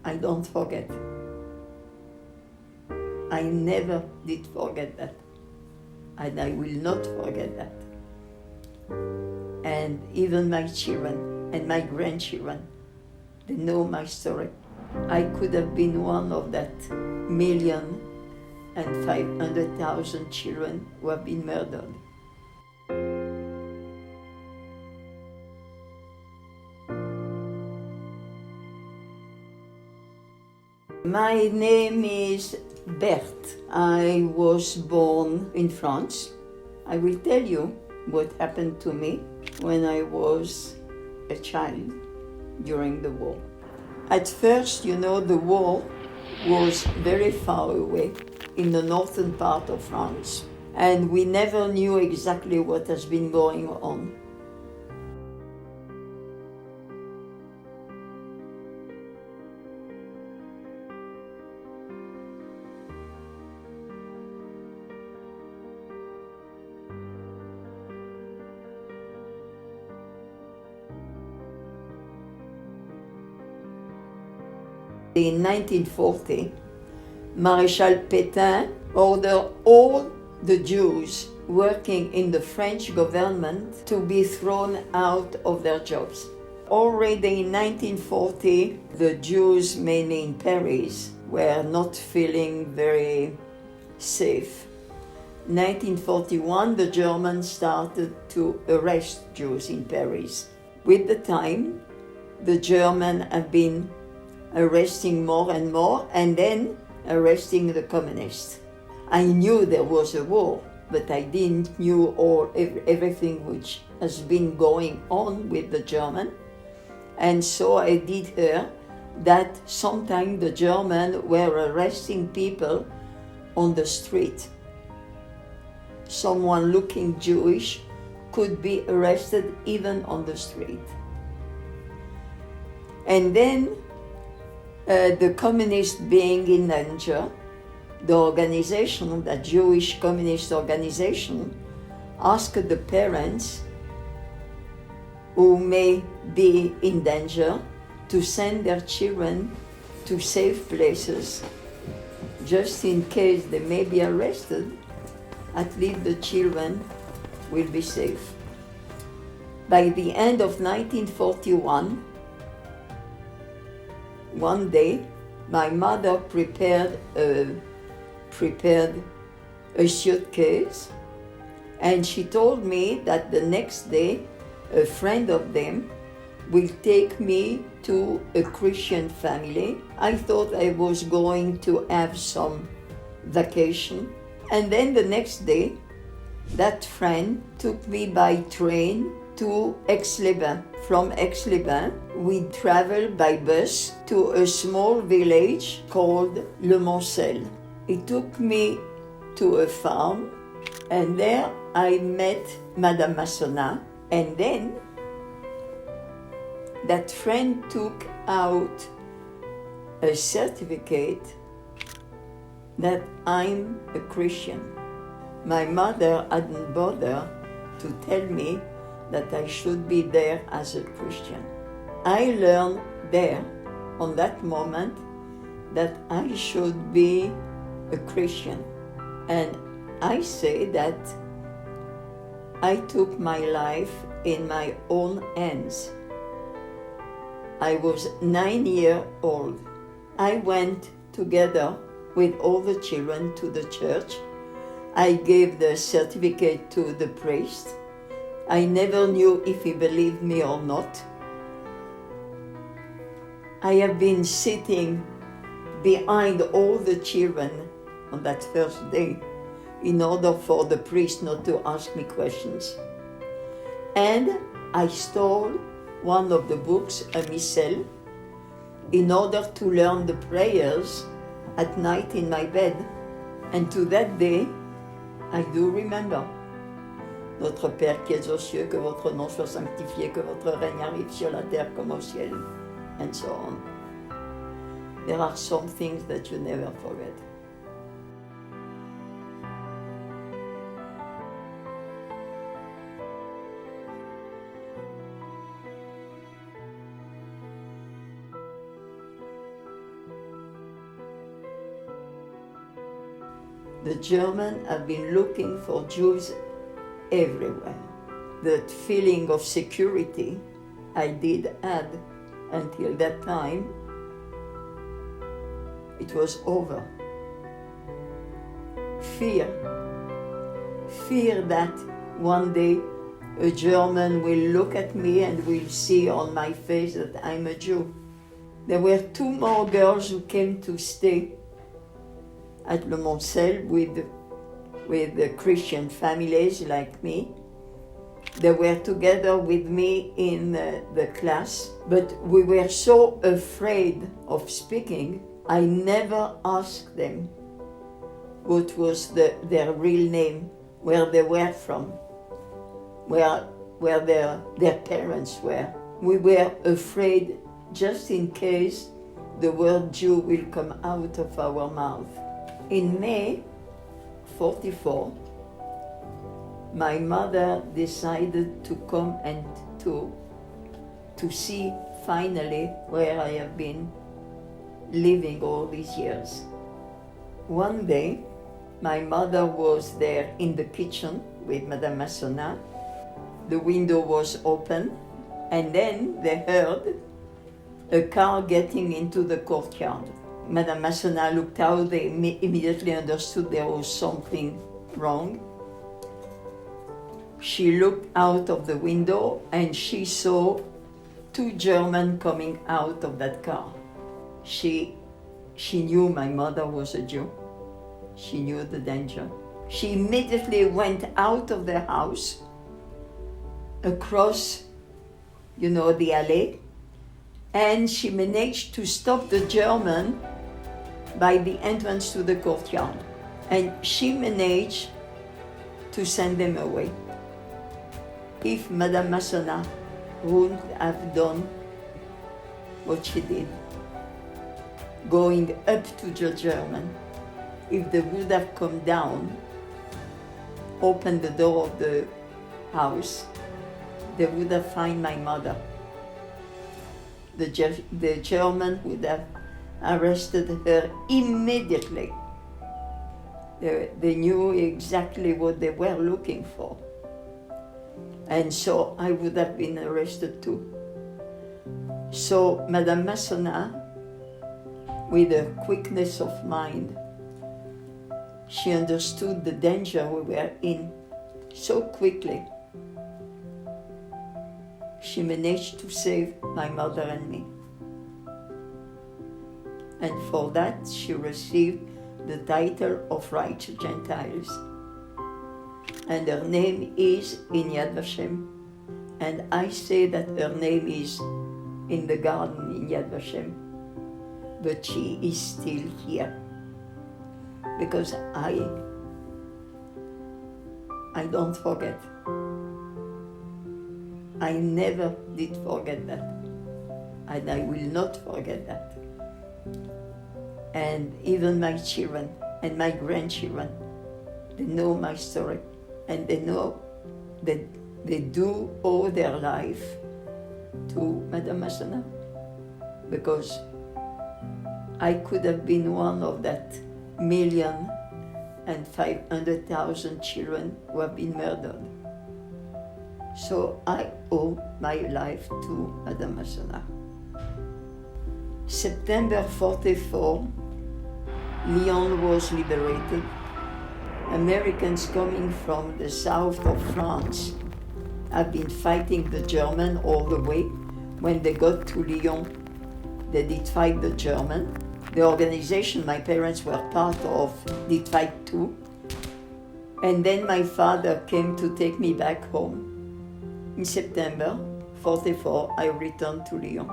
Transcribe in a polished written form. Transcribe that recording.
I don't forget. I never did forget that. And I will not forget that. And even my children and my grandchildren, they know my story. I could have been one of that 1,500,000 children who have been murdered. My name is Berthe. I was born in France. I will tell you what happened to me when I was a child during the war. At first, the war was very far away in the northern part of France, and we never knew exactly what has been going on. In 1940, Maréchal Pétain ordered all the Jews working in the French government to be thrown out of their jobs. Already in 1940, the Jews, mainly in Paris, were not feeling very safe. 1941, the Germans started to arrest Jews in Paris. With the time, the Germans have been arresting more and more, and then arresting the communists. I knew there was a war, but I didn't know everything which has been going on with the German. And so I did hear that sometimes the Germans were arresting people on the street. Someone looking Jewish could be arrested even on the street. And then the communists being in danger, the organization, the Jewish communist organization, asked the parents who may be in danger to send their children to safe places, just in case they may be arrested. At least the children will be safe. By the end of 1941, one day, my mother prepared a suitcase, and she told me that the next day a friend of them will take me to a Christian family. I thought I was going to have some vacation, and then the next day that friend took me by train to Aix-les-Bains. From Aix-les-Bains, we traveled by bus to a small village called Le Moncel. He took me to a farm, and there I met Madame Massonat, and then that friend took out a certificate that I'm a Christian. My mother hadn't bothered to tell me that I should be there as a Christian. I learned there, on that moment, that I should be a Christian. And I say that I took my life in my own hands. I was 9 years old. I went together with all the children to the church. I gave the certificate to the priest. I never knew if he believed me or not. I have been sitting behind all the children on that first day in order for the priest not to ask me questions. And I stole one of the books, a missal, in order to learn the prayers at night in my bed. And to that day, I do remember. Notre Père qui es aux cieux, que votre nom soit sanctifié, que votre règne arrive sur la terre comme au ciel, and so on. There are some things that you never forget. The Germans have been looking for Jews everywhere. That feeling of security I did had until that time, it was over. Fear that one day a German will look at me and will see on my face that I'm a Jew. There were 2 more girls who came to stay at Le Montcel with the Christian families like me. They were together with me in the class, but we were so afraid of speaking, I never asked them what was their real name, where they were from, where their parents were. We were afraid just in case the word Jew will come out of our mouth. In May 1944, my mother decided to come and to see finally where I have been living all these years. One day, my mother was there in the kitchen with Madame Massonat. The window was open, and then they heard a car getting into the courtyard. Madame Massonat looked out, they immediately understood there was something wrong. She looked out of the window and she saw 2 Germans coming out of that car. She knew my mother was a Jew. She knew the danger. She immediately went out of the house, across, the alley, and she managed to stop the German by the entrance to the courtyard. And she managed to send them away. If Madame Massonat wouldn't have done what she did, going up to the German, if they would have come down, opened the door of the house, they would have found my mother. The German would have arrested her immediately. They knew exactly what they were looking for. And so I would have been arrested too. So Madame Massonat, with a quickness of mind, she understood the danger we were in so quickly. She managed to save my mother and me. And for that she received the title of Righteous Gentiles. And her name is in Yad Vashem. And I say that her name is in the garden in Yad Vashem. But she is still here. Because I don't forget. I never did forget that. And I will not forget that. And even my children and my grandchildren, they know my story. And they know that they do owe their life to Madame Massonat. Because I could have been one of that 1,500,000 children who have been murdered. So I owe my life to Madame Massonat. September 1944, Lyon was liberated. Americans coming from the south of France have been fighting the German all the way. When they got to Lyon, they did fight the German. The organization my parents were part of did fight too. And then my father came to take me back home. In September 1944, I returned to Lyon.